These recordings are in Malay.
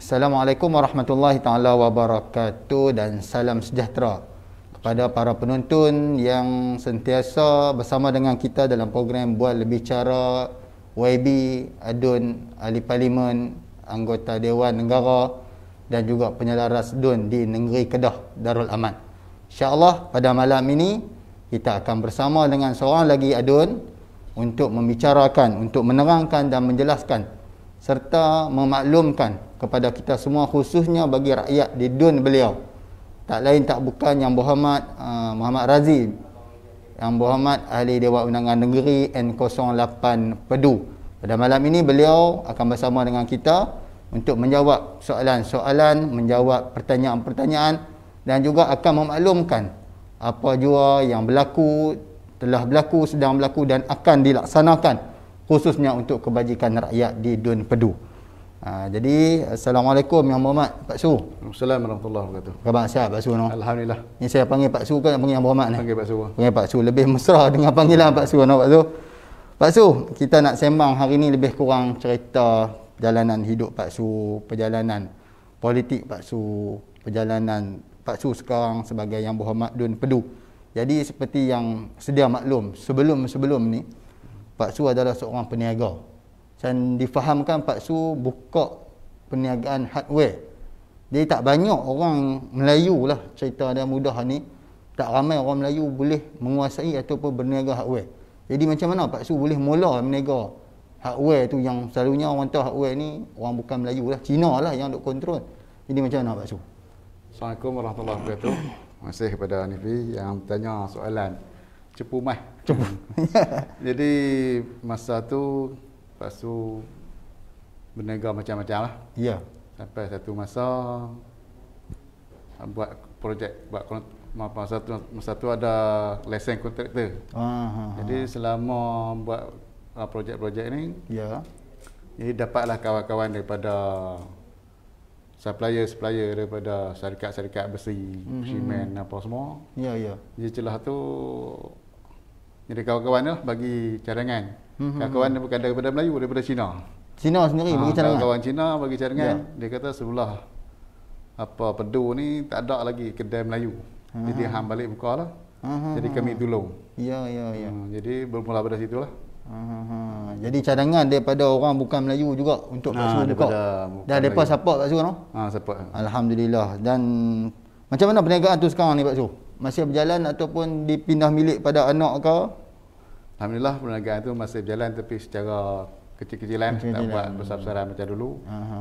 Assalamualaikum warahmatullahi taala wabarakatuh dan salam sejahtera kepada para penonton yang sentiasa bersama dengan kita dalam program Buat Lebih Cara YB Adun Ahli Parlimen, anggota Dewan Negara dan juga penyelaras DUN di Negeri Kedah Darul Aman. InsyaAllah pada malam ini kita akan bersama dengan seorang lagi Adun untuk membicarakan, untuk menerangkan dan menjelaskan serta memaklumkan kepada kita semua, khususnya bagi rakyat di DUN beliau, tak lain tak bukan Yang Berhormat Muhammad Razif, Yang Berhormat Ahli Dewan Undangan Negeri N08 Pedu. Pada malam ini beliau akan bersama dengan kita untuk menjawab soalan-soalan, menjawab pertanyaan-pertanyaan dan juga akan memaklumkan apa jua yang berlaku, telah berlaku, sedang berlaku dan akan dilaksanakan khususnya untuk kebajikan rakyat di DUN Pedu. Jadi Assalamualaikum Yang Berhormat Pak Su. Assalamualaikum warahmatullahi wabarakatuh. Khabar sihat Pak Su? No? Alhamdulillah. Ni saya panggil Pak Su ke panggil Yang Berhormat ni? Panggil Pak Su. Panggil Pak Su, lebih mesra dengan panggilan Pak Su, no, Pak Su. Pak Su, kita nak sembang hari ni lebih kurang cerita perjalanan hidup Pak Su, perjalanan politik Pak Su, perjalanan Pak Su sekarang sebagai Yang Berhormat DUN Pedu. Jadi seperti yang sedia maklum, sebelum ni Pak Su adalah seorang peniaga. Dan difahamkan Pak Su buka perniagaan hardware. Jadi tak banyak orang Melayu lah, cerita dia mudah ni, tak ramai orang Melayu boleh menguasai ataupun berniaga hardware. Jadi macam mana Pak Su boleh mula berniaga hardware tu, yang selalunya orang tahu hardware ni orang bukan Melayu lah, Cina lah yang duk kontrol. Jadi macam mana Pak Su? Assalamualaikum warahmatullahi wabarakatuh. Terima kasih kepada Hanifi yang tanya soalan cepu mai. Jadi masa tu Pak Su berniaga macam-macam lah. Ya. Sampai satu masa buat projek, masa tu ada lesen kontraktor. Jadi selama buat projek-projek ni, ya. jadi dapatlah kawan-kawan daripada supplier daripada syarikat-syarikat besi, simen apa semua. Ya, ya. Jadi celah tu jadi kawan-kawan lah bagi cadangan. Kawan-kawan dia bukan daripada Melayu, daripada Cina. Cina sendiri bagi cadangan. Kawan Cina bagi cadangan. Dia kata sebelah Pedu ni tak ada lagi kedai Melayu. Jadi hang balik buka lah. Jadi kami tolong. Ya. Jadi bermula pada situ lah. Jadi cadangan daripada orang bukan Melayu juga untuk Pak Su buka. Dan mereka support Pak Su, no? Support. Alhamdulillah. Dan macam mana perniagaan tu sekarang ni Pak Su? Masih berjalan ataupun dipindah milik pada anak ke? Alhamdulillah perniagaan tu masih berjalan, tapi secara kecil-kecilan, tak buat besar-besaran macam dulu.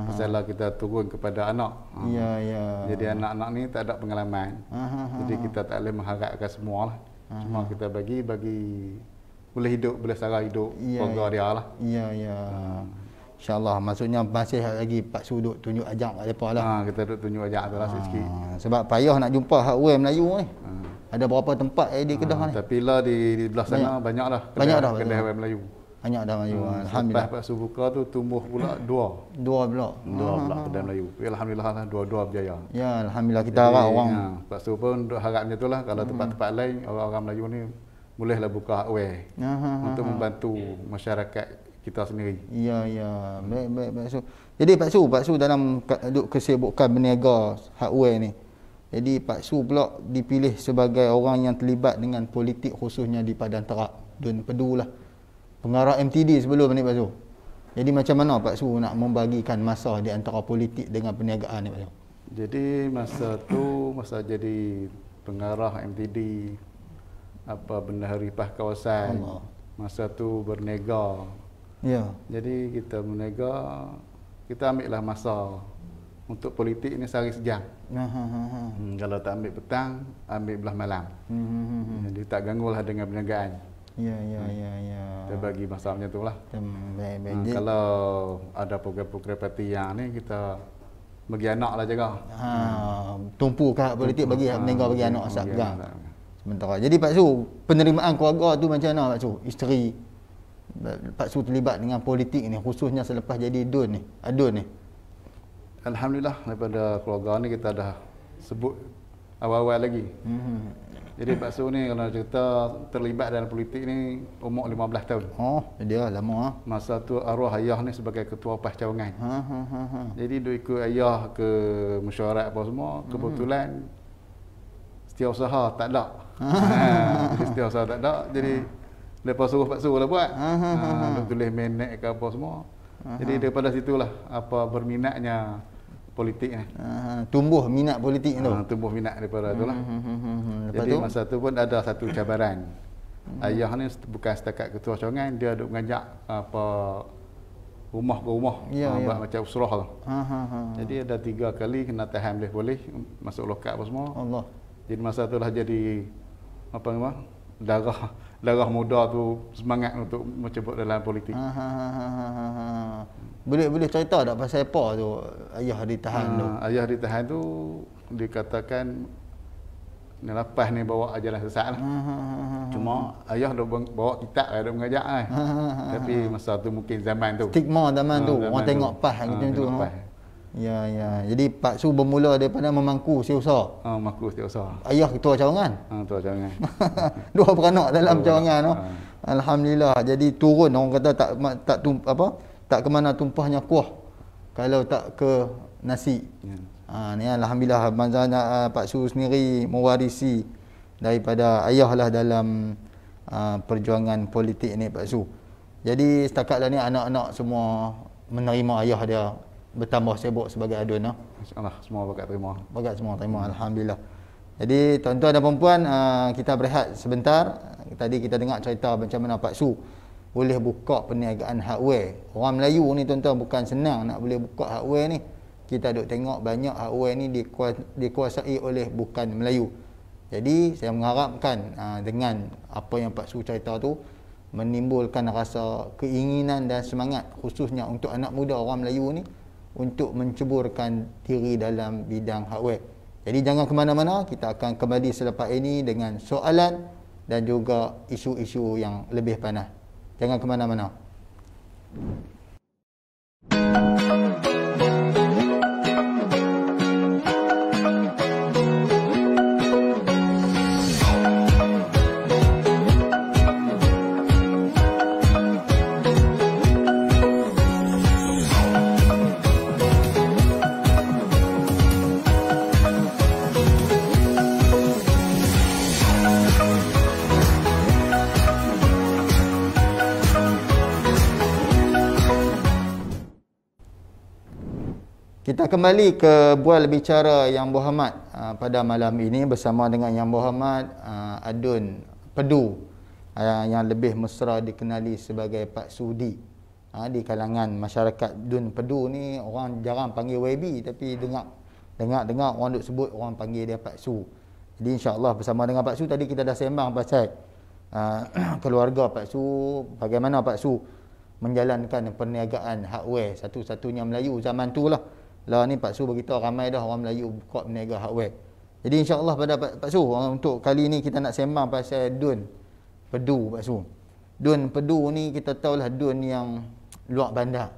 Masalah kita turun kepada anak. Ya. Jadi anak-anak ni tak ada pengalaman. Jadi kita tak boleh mengharapkan semua lah. Cuma kita bagi boleh hidup, boleh sara hidup keluarga dia lah. Ya. InsyaAllah, maksudnya masih lagi Pak Su duk tunjuk ajak kat mereka lah. Kita duk tunjuk ajak tu lah sikit. Sebab payah nak jumpa hardware Melayu ni. Ada berapa tempat di Kedah ni? Tapi lah di belah sana banyak dah kedai hardware Melayu. Banyak dah Melayu. Alhamdulillah. Lepas Pak Su buka tu tumbuh pula dua pula kedai Melayu. Alhamdulillah lah, dua-dua berjaya. Ya, Alhamdulillah, kita harap orang Pak Su pun harap macam tu lah. Kalau tempat-tempat lain, orang-orang Melayu ni bolehlah buka hardware untuk membantu masyarakat kita sendiri. Ya. Baik Pak Su. Jadi Pak Su dalam kesibukan berniaga hardware ni, jadi Pak Su pula dipilih sebagai orang yang terlibat dengan politik, khususnya di Padang Terap, DUN Pedu lah. Pengarah MTD sebelum ni Pak Su. Jadi macam mana Pak Su nak membagikan masa di antara politik dengan perniagaan ni Pak Su? Jadi masa jadi pengarah MTD, bendahari PAH kawasan, masa tu berniaga. Ya. Jadi kita berniaga, kita ambil lah masa untuk politik ni sehari sejam. Kalau tak ambil petang, ambil belah malam. Jadi tak ganggulah dengan perniagaan. Ya. Kita bagi masa macam tu lah. Baik. Kalau ada program-program parti yang ni, kita bagi anak lah jaga. Tumpu ke politik bagi meninggal bagi anak asal pegang. Sementara. Jadi Pak Su, penerimaan keluarga tu macam mana Pak Su? Isteri Pak Su terlibat dengan politik ni, khususnya selepas jadi DUN ni. Alhamdulillah, daripada keluarga ni kita dah sebut awal-awal lagi. Jadi Pak Su ni kalau cerita terlibat dalam politik ni umur 15 tahun. Oh, dia lama ah. Masa tu arwah ayah ni sebagai ketua PAS cawangan. Jadi dia ikut ayah ke mesyuarat apa semua, kebetulan setiausaha tak ada. Jadi setiausaha tak ada, jadi lepas suruh Pak Su lah buat. Dia tulis menek ke apa semua. Jadi daripada situlah apa berminatnya politik ni. Tumbuh minat politik tu. Tumbuh minat daripada itulah. Jadi masa tu pun ada satu cabaran. Ayah ni bukan setakat ketua cawangan, dia duk mengajak apa rumah ke rumah, buat macam usrah tu. Jadi ada 3 kali kena tahan boleh masuk lokal apa semua. Allah. Jadi masa tu lah jadi apa nama? Darah muda tu semangat untuk mencebut dalam politik. Boleh cerita tak pasal apa tu ayah ditahan tu? Ayah ditahan tu dikatakan lepas ni bawa jalan sesat lah. Cuma ayah dah bawa kitab dah mengajak kan. Tapi masa tu mungkin zaman tu. Stigma zaman tu. Orang tengok PAS gitu tu. Ya. Jadi Pak Su bermula daripada memangku setiausaha. Memangku setiausaha. Ayah ketua cawangan. Ketua cawangan. 2 beranak dalam cawangan tu. Alhamdulillah. Jadi turun orang kata tak ke mana tumpahnya kuah kalau tak ke nasi. Ni alhamdulillah Pak Su sendiri mewarisi daripada ayah lah dalam perjuangan politik ni Pak Su. Jadi setakatlah ni anak-anak semua menerima ayah dia bertambah sibuk sebagai adun. InsyaAllah semua bakat terima. Bakat semua terima, alhamdulillah. Jadi tuan-tuan dan puan-puan, kita berehat sebentar. Tadi kita dengar cerita macam mana Pak Su boleh buka perniagaan hardware. Orang Melayu ni tuan-tuan bukan senang nak boleh buka hardware ni. Kita duk tengok banyak hardware ni dikuasai oleh bukan Melayu. Jadi saya mengharapkan dengan apa yang Pak Su cerita tu menimbulkan rasa keinginan dan semangat khususnya untuk anak muda orang Melayu ni untuk menceburkan diri dalam bidang hardware. Jadi jangan ke mana-mana, kita akan kembali selepas ini dengan soalan dan juga isu-isu yang lebih panas. Jangan ke mana-mana. Kita kembali ke bual bicara Yang Berhormat pada malam ini bersama dengan Yang Berhormat Adun Pedu yang lebih mesra dikenali sebagai Pak Sudi. Di kalangan masyarakat Dun Pedu ni orang jarang panggil YB, tapi dengar orang duk sebut orang panggil dia Pak Su. Jadi insya-Allah bersama dengan Pak Su tadi kita dah sembang pasal keluarga Pak Su, bagaimana Pak Su menjalankan perniagaan hardware satu-satunya Melayu zaman tu lah. Lah ni Pak Su beritahu ramai dah orang Melayu buka berniaga hardware. Jadi insya-Allah pada Pak Su untuk kali ni kita nak sembang pasal Dun Pedu Pak Su. Dun Pedu ni kita tahulah dun yang luar bandar.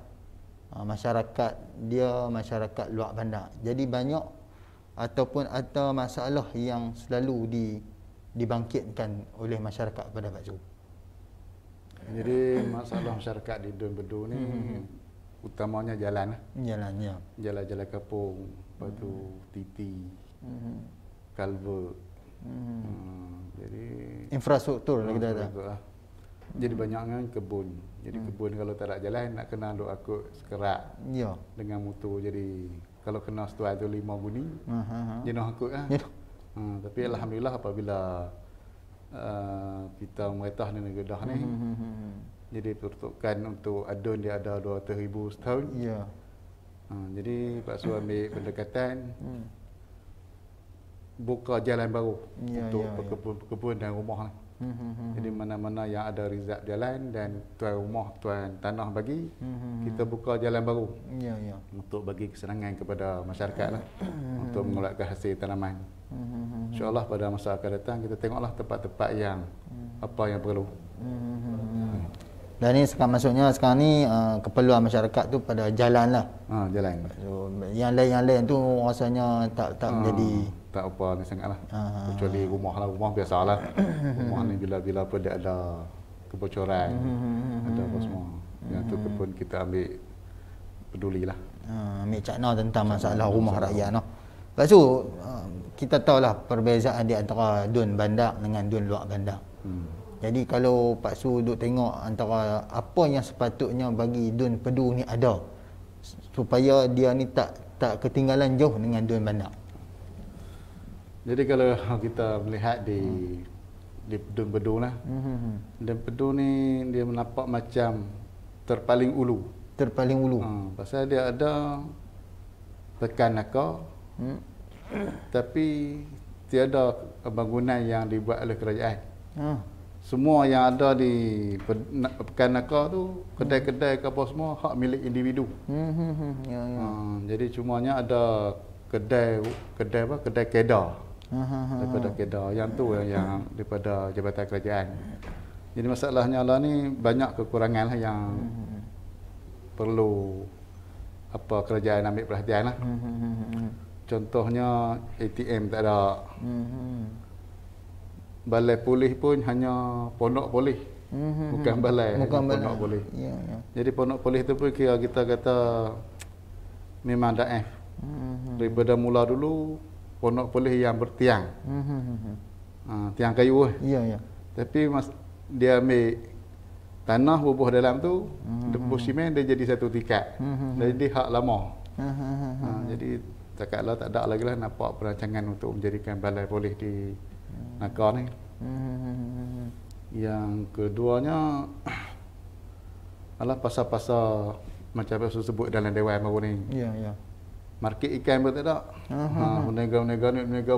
Masyarakat dia masyarakat luar bandar. Jadi banyak ataupun ada masalah yang selalu dibangkitkan oleh masyarakat pada Pak Su. Jadi masalah masyarakat di Dun Pedu ni utamanya jalan. Jalannya. Jalan-jalan kampung, lepas tu titi, kalver. Jadi infrastruktur lah kita kata. Jadi banyak kan kebun. Jadi kebun kalau tak ada jalan nak kena duk akut sekerak. Ya. Dengan motor, jadi kalau kena setuai tu 5 bunyi. Jenuh akut lah. Ya. Tapi alhamdulillah apabila kita meretah di negeri Kedah ni, jadi peruntukan untuk adun dia ada 200,000 setahun. Ya. Jadi Pak Su ambil pendekatan buka jalan baru untuk perkebun dan rumah. Jadi mana-mana yang ada rizab jalan dan tuan rumah, tuan tanah bagi, kita buka jalan baru untuk bagi kesenangan kepada masyarakat lah, untuk mengeluarkan hasil tanaman. InsyaAllah pada masa akan datang kita tengoklah tempat-tempat yang apa yang perlu. Dan ni sekarang maksudnya sekarang ni keperluan masyarakat tu pada jalan lah. Jalan. So, yang lain tu rasanya tak menjadi. Tak tak apa ni sangatlah. Kecuali rumah biasalah. Rumah ni bila-bila pun dia ada kebocoran, ada apa semua. Yang tu pun kita ambil pedulilah. Ambil cakna tentang masalah rumah rakyat noh. Lepas tu kita tahulah perbezaan di antara dun bandar dengan dun luar bandar. Jadi kalau Pak Su duk tengok antara apa yang sepatutnya bagi dun pedu ni ada supaya dia ni tak ketinggalan jauh dengan dun bandar. Jadi kalau kita melihat di dun pedu lah. Dun pedu ni dia nampak macam terpaling ulu. Terpaling ulu. Pasal dia ada tekan nakar. Tapi tiada bangunan yang dibuat oleh kerajaan. Semua yang ada di Pekan Nakar tu, kedai-kedai ke apa semua hak milik individu. Ya. Jadi cumanya ada kedai kedar. Daripada kedar. Yang tu yang daripada Jabatan Kerajaan. Jadi masalahnya lah ni banyak kekurangan lah yang perlu kerajaan ambil perhatian lah. Contohnya ATM tak ada. Balai polis pun hanya pondok polis. Bukan balai, pondok polis. Ya. Jadi pondok polis tu pun kira kita kata memang daif. Daripada mula dulu pondok polis yang bertiang. Tiang kayu. Ya. Tapi dia ambil tanah bubuh dalam tu, bubuh simen dia jadi satu tingkat. Jadi hak lama. Jadi takkanlah tak ada lagi lah nampak perancangan untuk menjadikan balai polis di Nakar ni. Yang keduanya adalah pasal-pasal macam apa sebut dalam dewan baru ni. Ya. Market ikan pun tak ada. Menega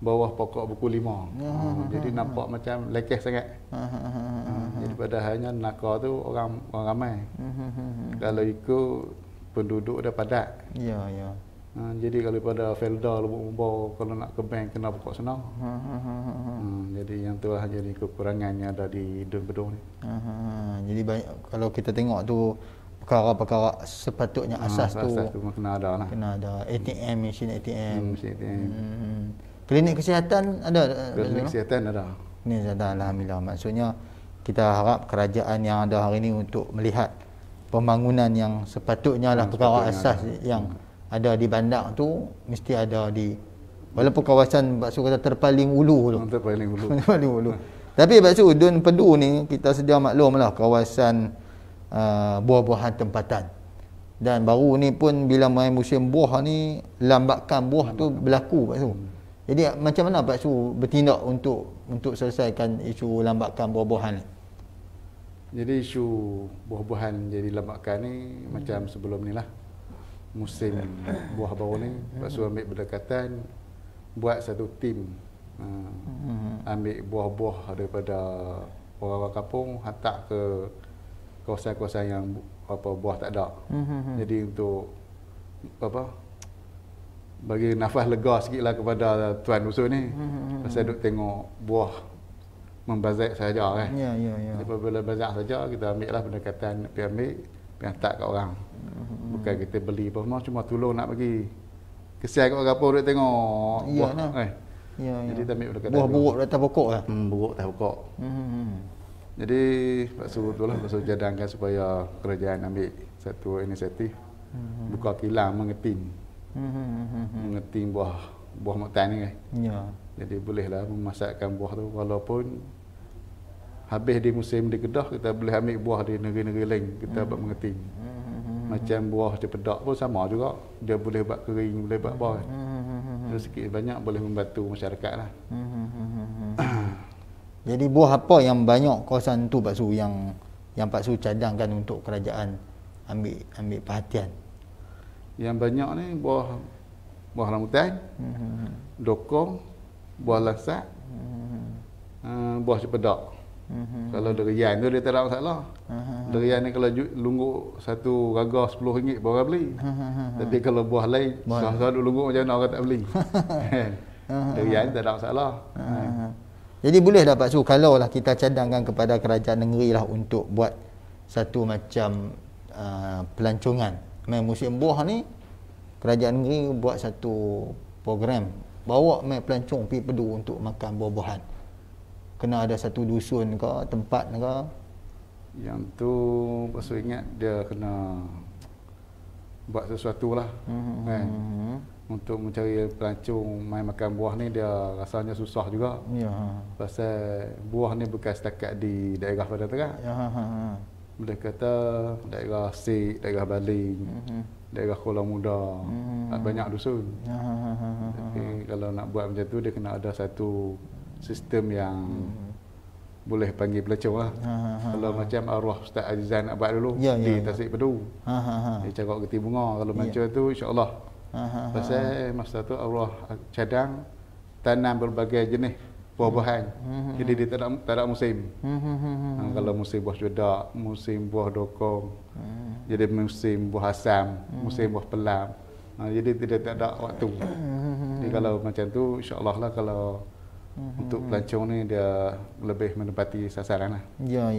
bawah pokok buku 5. Jadi nampak macam lekeh sangat. Jadi padahalnya Nakar tu orang ramai. Kalau ikut penduduk dia padat. Ya. Jadi kalau pada Felda Lubuk kalau nak ke bank kena pokok senang. Jadi yang tu lah jadi kekurangannya ada di Dun Pedu ni. Jadi banyak, kalau kita tengok tu perkara-perkara sepatutnya asas tu kena ada lah. Kena ada ATM, mesin ATM. Mesin ATM. Klinik kesihatan ada? Klinik kesihatan ada. Ni alhamdulillah. Maksudnya kita harap kerajaan yang ada hari ni untuk melihat pembangunan yang sepatutnya lah perkara asas yang ada di bandar tu mesti ada di walaupun kawasan bakso kata terpaling ulu tu. Terpaling ulu. Tapi bakso Dun Pedu ni kita sedia maklumlah kawasan buah-buahan tempatan. Dan baru ni pun bila main musim buah ni lambakan buah tu berlaku bakso. Jadi macam mana Pak Su bertindak untuk selesaikan isu lambakan buah-buahan ni? Jadi isu buah-buahan jadi lambakan ni macam sebelum ni lah. Musim buah baru ni Pak Su ambil berdekatan buat satu tim ambil buah-buah daripada orang-orang kampung hantar ke kawasan-kawasan yang buah tak ada. Jadi untuk bagi nafas lega sikitlah kepada tuan dusun ni. Pasal duk tengok buah membazak saja kan. Ya. Jadi bila bazak saja kita ambil lah pendekatan pergi ambil pergi hantar kat orang. Bukan kita beli apa semua, cuma tolong nak bagi kesian kat orang pun duk tengok buah. Ya. Jadi kita ambil pendekatan buah buruk atas pokok lah. Buruk atas pokok. Jadi Pak Su tu lah Pak Su cadangkan supaya kerajaan ambil satu inisiatif buka kilang mengetin. Mengetin buah muktan ni kan. Ya. Jadi bolehlah memasakkan buah tu walaupun habis di musim di Kedah kita boleh ambil buah di negeri-negeri lain kita buat mengetin. Macam buah di Pedak pun sama juga. Dia boleh buat kering, boleh buat apa kan. Jadi sikit banyak boleh membantu masyarakat lah. Jadi buah apa yang banyak kawasan tu Pak Su yang Pak Su cadangkan untuk kerajaan ambil perhatian? Yang banyak ni buah rambutan, dokong, buah lasak, buah cepedak. Kalau durian tu dia tak ada masalah. Durian ni kalau lungguk satu raga RM10 baru orang beli. Tapi kalau buah lain selalu lungguk macam mana orang tak beli. Durian tak ada masalah. Jadi boleh dah Pak Su kalau lah kita cadangkan kepada kerajaan negeri lah untuk buat satu macam pelancongan main musim buah ni, kerajaan negeri buat satu program bawa mai pelancong pergi Pedu untuk makan buah-buahan? Kena ada satu dusun ke, tempat ke? Yang tu pasal ingat dia kena buat sesuatu lah kan. Untuk mencari pelancong mai makan buah ni dia rasanya susah juga. Ya. Pasal buah ni bukan setakat di daerah Padang Terang. Ya. Boleh kata daerah Sik, daerah Baling, daerah Kuala Muda, banyak dusun. Tapi kalau nak buat macam tu dia kena ada satu sistem yang boleh panggil pelancong lah. Kalau macam arwah Ustaz Azizan nak buat dulu di Tasik Pedu. Dia cakap geti bunga. Kalau macam tu insya-Allah. Pasal masa tu arwah cadang tanam berbagai jenis buah-buahan. Jadi dia tak ada musim. Kalau musim buah cedak, musim buah dokong. Jadi musim buah asam, musim buah pelam. Jadi tidak ada waktu. Jadi kalau macam tu insya-Allah lah kalau untuk pelancong ni dia lebih menepati sasaran lah. Ya.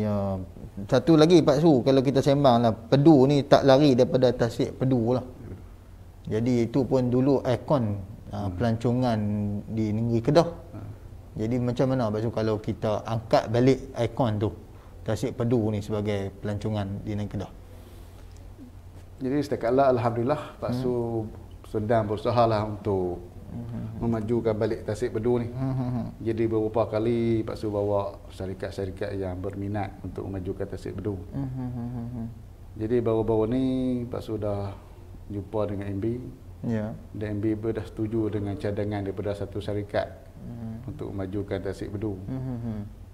Satu lagi Pak Su, kalau kita sembang lah, Pedu ni tak lari daripada Tasik Pedu lah. Jadi itu pun dulu ikon pelancongan di negeri Kedah. Jadi macam mana Pak Su kalau kita angkat balik ikon tu, Tasik Pedu ni sebagai pelancongan di negeri Kedah? Jadi setakatlah alhamdulillah Pak Su sedang berusaha lah untuk memajukan balik Tasik Pedu ni. Jadi beberapa kali Pak Su bawa syarikat-syarikat yang berminat untuk memajukan Tasik Pedu. Jadi baru-baru ni Pak Su dah jumpa dengan MB. Ya. Dan MB dah setuju dengan cadangan daripada satu syarikat untuk memajukan Tasik Pedu.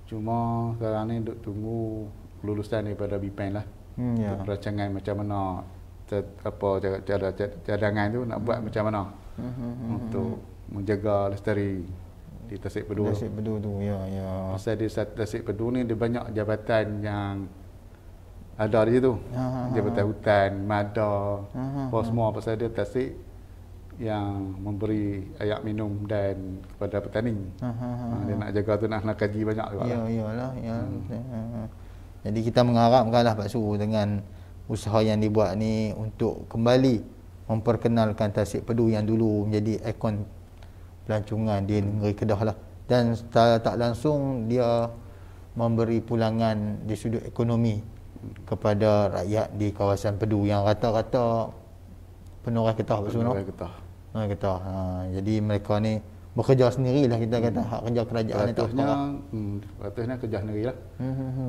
Cuma sekarang ni duk tunggu kelulusan daripada BPN lah. Untuk perancangan macam mana cara cadangan tu nak buat macam mana untuk menjaga lestari di Tasik Pedu. Tasik Pedu tu, ya. Pasal di Tasik Pedu ni dia banyak jabatan yang ada di situ. Jabatan hutan, mada, apa semua. Pasal dia Tasik yang memberi air minum dan kepada petani. Dia nak jaga tu nak kaji banyak juga. Iyalah. Jadi kita mengharapkanlah Pak Su dengan usaha yang dibuat ni untuk kembali memperkenalkan Tasik Pedu yang dulu menjadi ikon pelancongan di negeri Kedah lah. Dan tak langsung dia memberi pulangan di sudut ekonomi kepada rakyat di kawasan Pedu yang rata-rata penurai getah Pak Su. Penurai getah. Jadi mereka ni bekerja sendirilah, kita kata hak kerja kerajaan ni tak apa. Ratusnya kerja sendiri lah.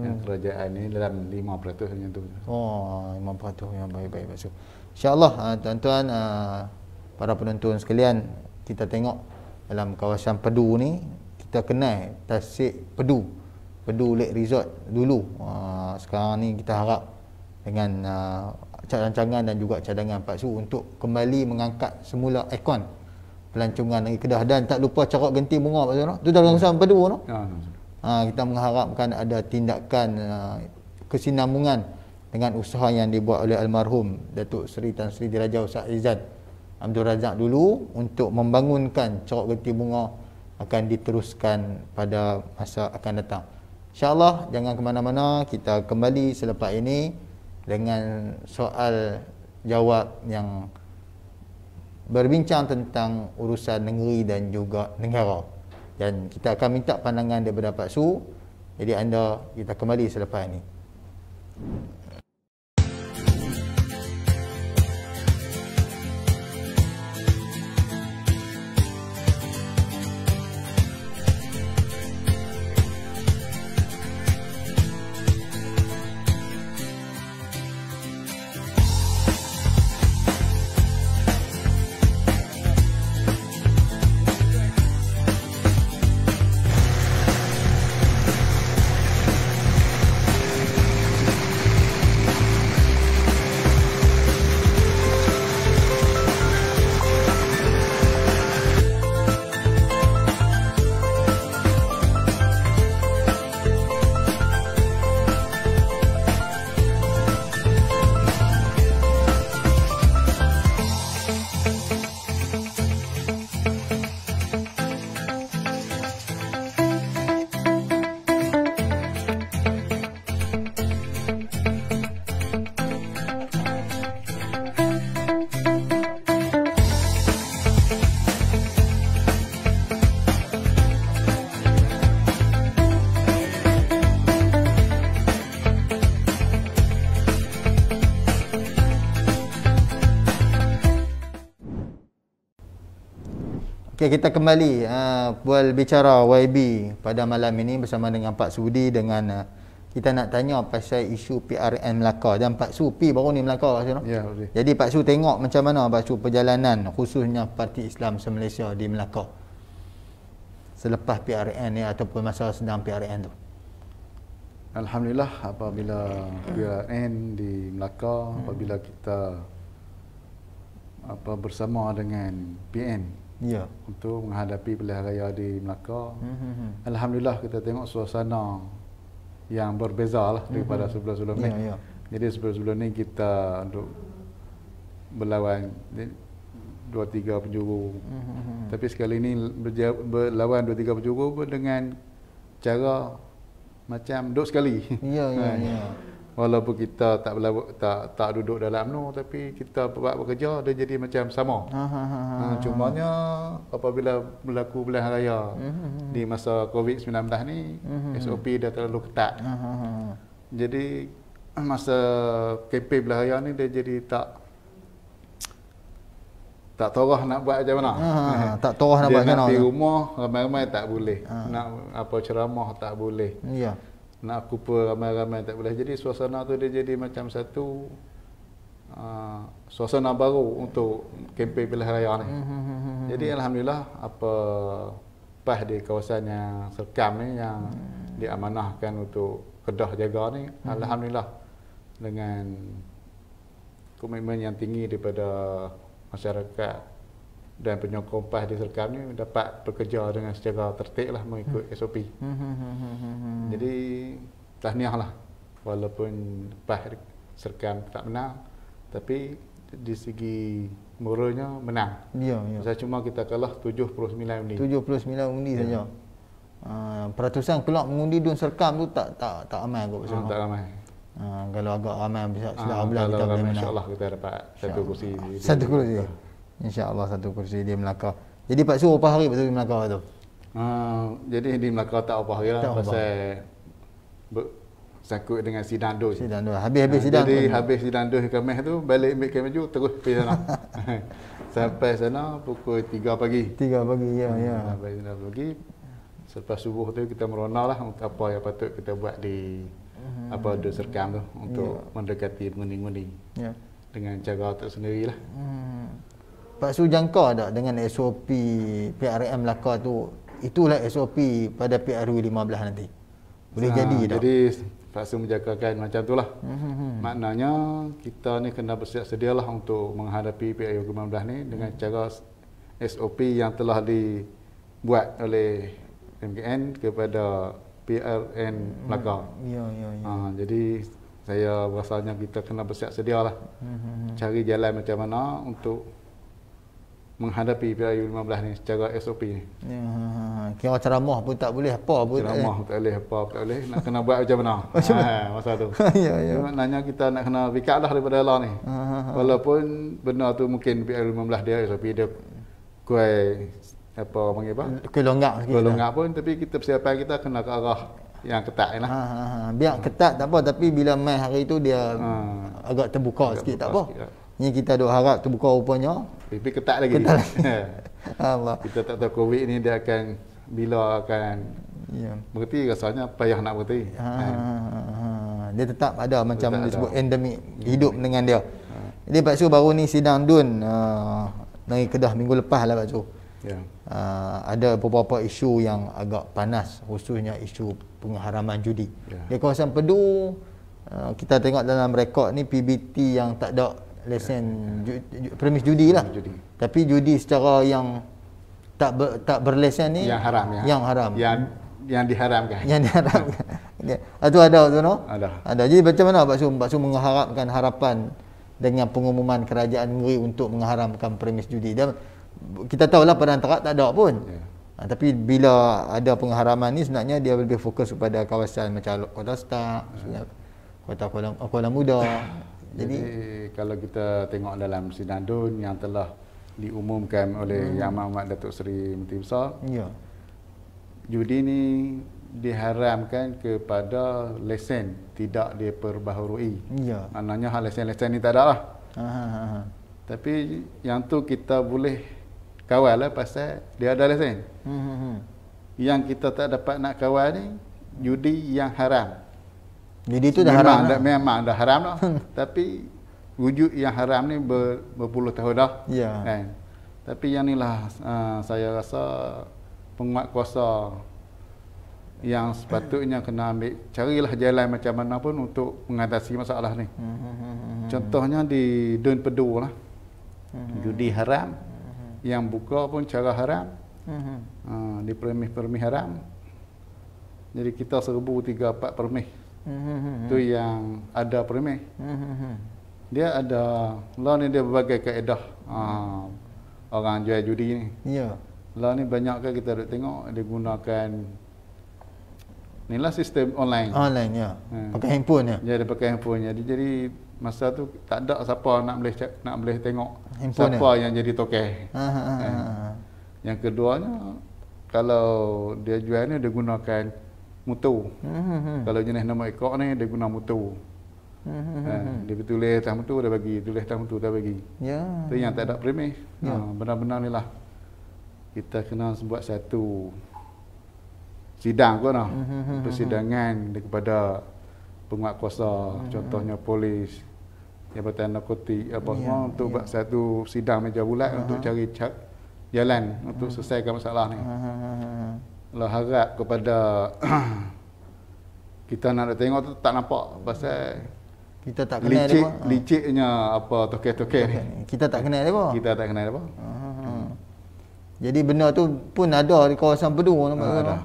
Yang kerajaan ni dalam 5% macam tu. 5% yang baik-baik Pak Su. InsyaAllah tuan-tuan, para penonton sekalian, kita tengok dalam kawasan Pedu ni, kita kenal Tasik Pedu Lake Resort dulu. Sekarang ni kita harap dengan rancangan dan juga cadangan Pak Su untuk kembali mengangkat semula ikon pelancongan negeri Kedah. Dan tak lupa Carok Genti Bunga Pak Su, tu dalam kawasan Pedu tu. Kita mengharapkan ada tindakan kesinambungan dengan usaha yang dibuat oleh almarhum Datuk Seri Tan Sri Diraja Ustaz Izzan Abdul Razak dulu untuk membangunkan Carok Genti Bunga akan diteruskan pada masa akan datang. InsyaAllah jangan ke mana-mana, kita kembali selepas ini dengan soal jawab yang berbincang tentang urusan negeri dan juga negara. Dan kita akan minta pandangan daripada Pak Su. Jadi kita kembali selepas ini. Okey, kita kembali bual bicara YB pada malam ini bersama dengan Pak Sudi dengan kita nak tanya pasal isu PRN Melaka dan Pak Su pi baru ni Melaka Pak Su. Ya, betul. Jadi Pak Su tengok macam mana Pak Su perjalanan khususnya Parti Islam se-Malaysia di Melaka selepas PRN ni ataupun masa sedang PRN tu. Alhamdulillah apabila PRN di Melaka, apabila kita bersama dengan PN Ya. untuk menghadapi pilihan raya di Melaka. Alhamdulillah kita tengok suasana yang berbeza lah daripada sebelum-sebelum ni. Ya. Jadi sebelum-sebelum ni kita untuk berlawan 2-3 penjuru. Tapi sekali ni berlawan 2-3 penjuru dengan cara macam duduk sekali. Ya. Walaupun kita tak duduk dalam UMNO, tapi kita buat bekerja dia jadi macam sama. Cumanya apabila berlaku pilihan raya di masa COVID-19 ni, SOP dah terlalu ketat. Jadi masa kempen pilihan raya ni dia jadi tak torah nak buat macam mana. Tak torah nak buat macam mana. Di rumah ramai-ramai tak boleh. Nak ceramah tak boleh. Ya. Nak kumpul ramai-ramai tak boleh. Jadi suasana tu dia jadi macam satu suasana baru untuk kempen pilihan raya ni. Jadi alhamdulillah PAS di kawasan yang Serkam ni yang diamanahkan untuk Kedah jaga ni, alhamdulillah dengan komitmen yang tinggi daripada masyarakat dan penyokong PAS di Serkam ni dapat bekerja dengan secara tertib lah mengikut SOP. Jadi tahniah lah walaupun PAS Serkam tak menang, tapi di segi moralnya menang. Ya. Saya cuma kita kalah 79 undi. 79 undi saja. Peratusan kelak mengundi Dun Serkam tu tak ramai kot pasal. Tak ramai. Kalau agak ramai silap belah kita boleh menang. InsyaAllah kita dapat satu kursi. Satu kursi. InsyaAllah satu kursi di Melaka. Jadi Pak Su berapa hari betul di Melaka tu? Jadi di Melaka tak apa hari lah pasal sangkut dengan sidang dos. Sidang dos. Habis sidang. Jadi habis sidang dos Khamis tu balik ambil Kemaju terus pergi sana. Sampai sana pukul 3 pagi. 3 pagi ya. Sampai 3 pagi. Selepas subuh tu kita merona lah untuk apa yang patut kita buat di dos Serkam tu untuk mendekati pengundi-pengundi. Ya. Dengan cara tersendiri lah. Pak Su jangka tak dengan SOP PRM Melaka tu, itulah SOP pada PRU 15 nanti? Boleh jadi tak? Jadi Pak Su menjagakan macam tu lah. Maknanya kita ni kena bersiap sedialah untuk menghadapi PRU 15 ni dengan cara SOP yang telah dibuat oleh MKN kepada PRN Melaka. Ya. Jadi saya rasanya kita kena bersiap sedialah. Cari jalan macam mana untuk menghadapi PRU 15 ni secara SOP ni. Ya. Kira ceramah pun tak boleh, apa pun ceramah tak boleh, apa tak boleh. Nak kena buat macam mana. Masa tu. Ya. Maknanya kita nak kena pikat lah daripada Allah ni. Walaupun benda tu mungkin PRU 15 dia SOP dia kuai panggil apa? Kelonggak sikit. Kelonggak pun, tapi kita persiapan kita kena ke arah yang ketat lah. Biar ketat tak apa, tapi bila main hari tu dia agak terbuka sikit tak apa. Ni kita duk harap terbuka rupanya. Tapi ketat lagi. Allah. Kita tak tahu COVID ni dia akan bila akan berhenti, rasanya payah nak berhenti. Dia tetap ada macam disebut endemik hidup dengan dia. Jadi Pak Su baru ni sidang DUN dari Kedah minggu lepas lah Pak Su. Ada beberapa isu yang agak panas, khususnya isu pengharaman judi. Di kawasan Pedu kita tengok dalam rekod ni PBT yang tak ada lesen premis judi lah. Tapi judi secara yang tak berlesen ni yang haram yang diharamkan. Yang diharamkan. Itu ada tu no? Ada. Jadi macam mana Pak Su mengharapkan harapan dengan pengumuman kerajaan negeri untuk mengharamkan premis judi? Dan kita tahulah Padang Terap tak ada pun. Tapi bila ada pengharaman ni sebenarnya dia lebih fokus kepada kawasan macam Kota Star, Kota Kuala Muda. Jadi kalau kita tengok dalam sidang DUN yang telah diumumkan oleh Yang Amat Datuk Seri Menteri Besar, judi ni diharamkan kepada lesen tidak diperbaharui. Maknanya lesen-lesen ni tak ada lah. Tapi yang tu kita boleh kawal lah pasal dia ada lesen. Yang kita tak dapat nak kawal ni judi yang haram. Jadi itu dah haram lah. Memang dah haram dah. Tapi wujud yang haram ni berpuluh tahun dah. Ya. Kan? Tapi yang ni lah saya rasa penguatkuasa yang sepatutnya kena ambil, carilah jalan macam mana pun untuk mengatasi masalah ni. Contohnya di Dun Pedu lah. Judi haram, yang buka pun cara haram, di permis-permis haram. Jadi kita serbu 3-4 permis. Tu yang ada permis. Dia ada, lah ni dia berbagai kaedah orang jual judi ni. Ya. Lah ni banyak kan kita duk tengok dia gunakan inilah sistem online. Online ya. Pakai handphone ya. Dia ada pakai handphone. Jadi masa tu tak ada siapa nak boleh tengok handphone siapa yang jadi tokeh. Yang keduanya kalau dia jual ni dia gunakan mutu. Kalau jenis nombor ekor ni dia guna mutu. Dia tulis atas mutu dia bagi, tulis atas mutu dia bagi. Ya. Tu yang tak ada premis. Benar-benar ni lah kita kena buat satu sidang kot lah. Persidangan kepada penguatkuasa, contohnya polis, Jabatan Narkotik apa semua untuk buat satu sidang meja bulat untuk cari jalan untuk selesaikan masalah ni. Lah harap kepada kita nak tengok tu tak nampak pasal kita tak kenal dia apa. Liciknya apa tokeh-tokeh ni. Kita tak kenal dia apa. Kita tak kenal dia apa. Jadi benda tu pun ada di kawasan Pedu nampak ada.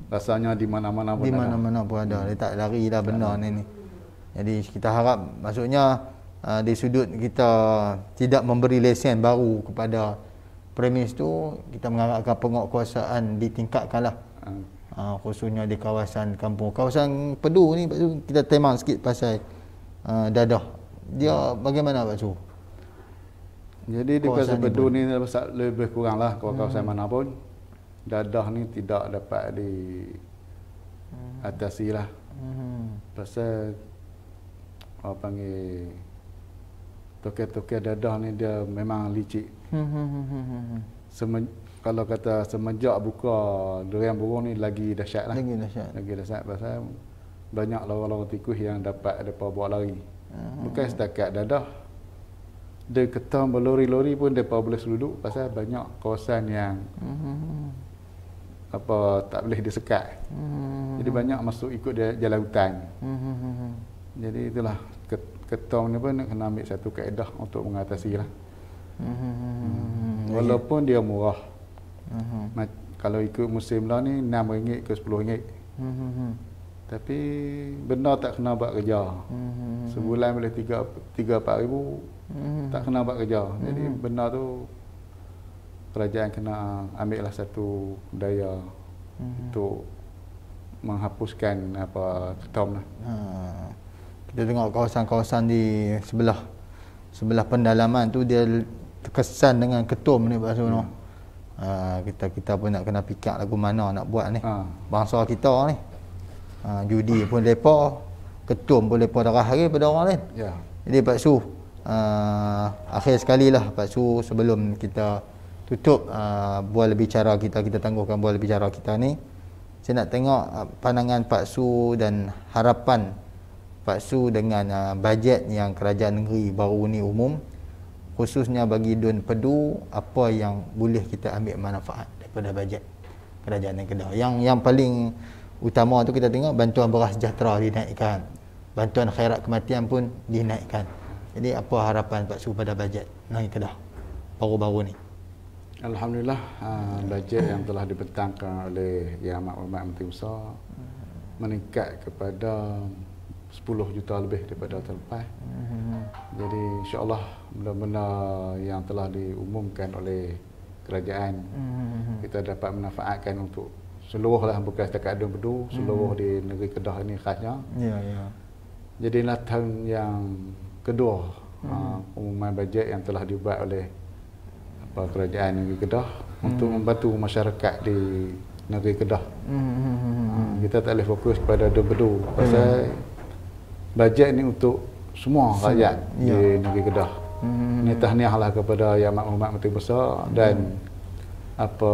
Rasanya di mana-mana pun di mana-mana pun ada. Dia tak lari dah benda ni. Jadi kita harap maksudnya di sudut kita tidak memberi lesen baru kepada premis tu, kita mengharapkan penguatkuasaan ditingkatkanlah. Khususnya di kawasan kampung. Kawasan Pedu ni Pak Su, kita temang sikit pasal dadah. Dia bagaimana Pak Su? Jadi di kawasan Pedu ni lebih kurang lah kawasan mana pun dadah ni tidak dapat diatasi lah. Pasal orang panggil tokeh-tokeh dadah ni dia memang licik. Kalau kata semenjak buka durian burung ni lagi dahsyat lah. Lagi dahsyat pasal banyak lorong-lorong tikus yang dapat mereka bawa lari. Bukan setakat dadah. Dia ketam berlori-lori pun mereka boleh seluduk pasal banyak kawasan yang apa tak boleh disekat. Jadi banyak masuk ikut dia jalan hutan. Jadi itulah ketam ni pun kena ambil satu kaedah untuk mengatasi lah. Walaupun dia murah. Kalau ikut musim lah ni RM6 ke RM10. Tapi benda tak kena buat kerja. Sebulan boleh 3-4 ribu. Tak kena buat kerja. Jadi benda tu kerajaan kena ambil lah satu daya untuk menghapuskan apa ketam lah. Kita tengok kawasan-kawasan di sebelah pendalaman tu dia terkesan dengan ketum ni Pak Su. Kita pun nak kena fikir lagu mana nak buat ni. Bangsa kita ni judi pun lepa, ketum pun lepa darah hari pada orang lain. Jadi Pak Su, akhir sekali lah Pak Su, sebelum kita tutup bual bicara kita tangguhkan bual bicara kita ni, saya nak tengok pandangan Pak Su dan harapan Pak Su dengan bajet yang kerajaan negeri baru ni umum, khususnya bagi Dun Pedu, apa yang boleh kita ambil manfaat daripada bajet kerajaan negeri Kedah. Yang paling utama tu kita tengok bantuan beras sejahtera dinaikkan, bantuan khairat kematian pun dinaikkan. Jadi apa harapan Pak Su pada bajet negeri Kedah baru-baru ni? Alhamdulillah, bajet yang telah dibentangkan oleh Yang Amat Berhormat Menteri Besar meningkat kepada 10 juta lebih daripada tahun lepas. Jadi insya-Allah benda-benda yang telah diumumkan oleh kerajaan kita dapat memanfaatkan untuk seluruh lah, bukan setakat Dun Pedu, seluruh di negeri Kedah ini khasnya. Jadi inilah tahun yang kedua pengumuman bajet yang telah dibuat oleh kerajaan negeri Kedah untuk membantu masyarakat di negeri Kedah. Kita tak boleh fokus kepada Dun Pedu pasal bajet ni untuk semua rakyat di negeri Kedah. Ini tahniahlah kepada Yang Makmumat Menteri Besar dan apa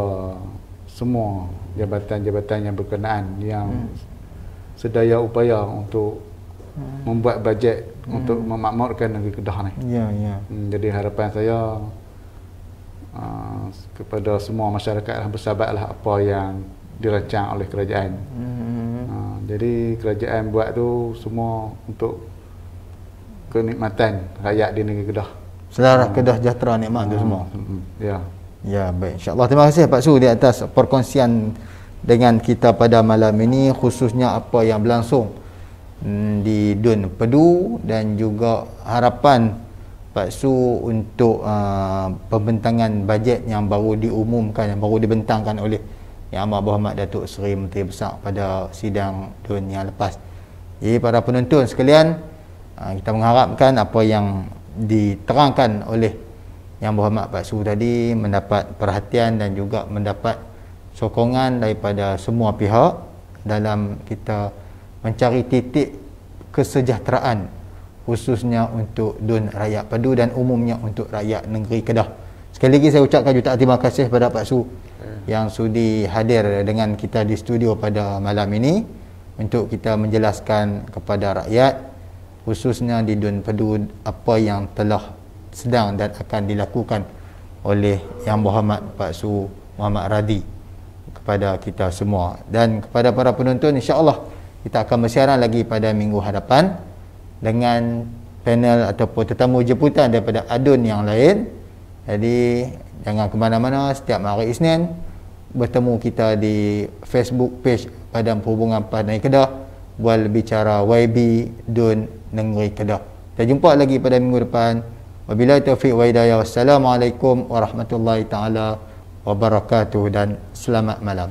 semua jabatan-jabatan yang berkenaan yang sedaya upaya untuk membuat bajet untuk memakmurkan negeri Kedah ni. Ya, ya. Jadi harapan saya kepada semua masyarakat bersabarlah apa yang dirancang oleh kerajaan. Jadi kerajaan buat tu semua untuk kenikmatan rakyat di negeri Kedah. Selaras Kedah sejahtera nikmat tu semua. Ya. Ya, baik. InsyaAllah. Terima kasih Pak Su di atas perkongsian dengan kita pada malam ini, khususnya apa yang berlangsung di Dun Pedu dan juga harapan Pak Su untuk pembentangan bajet yang baru diumumkan, yang baru dibentangkan oleh Yang Amat Berhormat Datuk Seri Menteri Besar pada sidang Dun yang lepas. Jadi para penonton sekalian, kita mengharapkan apa yang diterangkan oleh Yang Berhormat Pak Su tadi mendapat perhatian dan juga mendapat sokongan daripada semua pihak dalam kita mencari titik kesejahteraan, khususnya untuk Dun Rakyat Pedu dan umumnya untuk rakyat negeri Kedah. Sekali lagi saya ucapkan jutaan terima kasih kepada Pak Su yang sudi hadir dengan kita di studio pada malam ini untuk kita menjelaskan kepada rakyat, khususnya di Dun Pedu, apa yang telah sedang dan akan dilakukan oleh Yang Berhormat Pak Su Muhammad Radi kepada kita semua. Dan kepada para penonton, insya-Allah kita akan bersiaran lagi pada minggu hadapan dengan panel ataupun tetamu jemputan daripada adun yang lain. Jadi jangan ke mana-mana, setiap hari Isnin bertemu kita di Facebook page Badan Perhubungan Padang Kedah, Bual Bicara YB Dun Negeri Kedah. Kita jumpa lagi pada minggu depan. Wabillahi taufiq wa hidayah. Wassalamualaikum warahmatullahi taala wabarakatuh dan selamat malam.